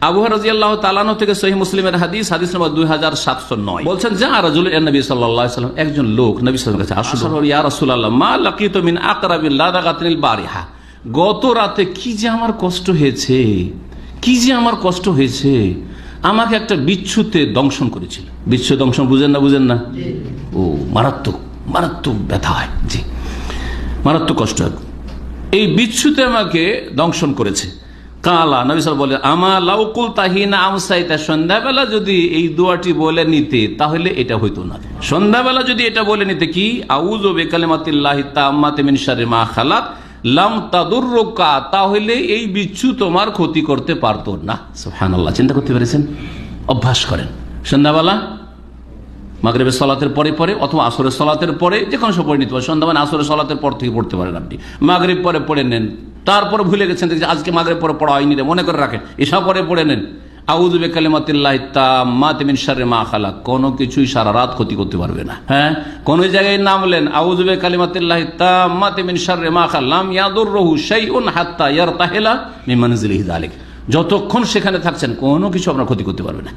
আবু হুরায়রা রাদিয়াল্লাহু তাআলা আনহু থেকে সহিহ মুসলিমের হাদিস নম্বর 2709 বলছেন যা রাজুল নবী সাল্লাল্লাহু আলাইহি ওয়াসাল্লাম, একজন লোক নবী সাল্লাল্লাহু আলাইহি ওয়াসাল্লামের কাছে আসলো, ইয়া রাসূলুল্লাহ মা লাকিতু মিন আকরাবিল লাদাগাতিল বারিহা, গত রাতে কি যে আমার কষ্ট হয়েছে, কি যে আমার কষ্ট হয়েছে, আমাকে একটা বিচ্ছুতে দংশন করেছিল। বিচ্ছু দংশন বুঝেন না? ও মারাত্মক মারাত্মক ব্যথা হয়, জি মারাত্মক কষ্ট হয়। এই বিচ্ছুতে আমাকে দংশন করেছে। কালা নবী সাল্লাল্লাহু আলাইহি ওয়াসাল্লাম বলে, আমা লাউকুল তাহিনা আমসাইতা, সন্ধ্যাবেলা যদি এই দোয়াটি বলে নিতে তাহলে এটা হইতো না। সন্ধ্যাবেলা যদি এটা বলে নিতে, কি আউযু বিকালিমাতিল্লাহি তাম্মাতি মিন শাররি মা খালাক লাম তাদুররুকা, তাহলে এই বিচ্ছু তোমার ক্ষতি করতে পারতো না। সুবহানাল্লাহ, চিন্তা করতে পেরেছেন? অভ্যাস করেন সন্ধ্যাবেলা মাগরিবের সালাতের পরে অথবা আসরের সালাতের পরে, যে কোনো সময় পড়ে নিতে পারেন। সন্ধ্যাবেলা আসরের সালাতের পর থেকে পড়তে পারেন আপনি, মাগরিব পরে পড়ে নেন, তারপরে ভুলে গেছেন আজকে মাগরিব পরে পড়া হয়নি রে, মনে করে রাখেন, এসব পরে পড়ে নেন আউযু বিকালিমাতিল্লাহি তাম্মাতি মিন শাররি মা খালাক, কোনো কিছুই সারা রাত ক্ষতি করতে পারবে না। হ্যাঁ, কোন জায়গায় নামলেন আউযু বিকালিমাতিল্লাহি তাম্মাতি মিন শাররি মা খালাক লাম ইয়াদুররুহু শাইউন হাত্তা ইয়ারতাহিলা মিন মানজিলিহি যালিক, যতক্ষণ সেখানে থাকছেন কোনো কিছু আপনার ক্ষতি করতে পারবে না।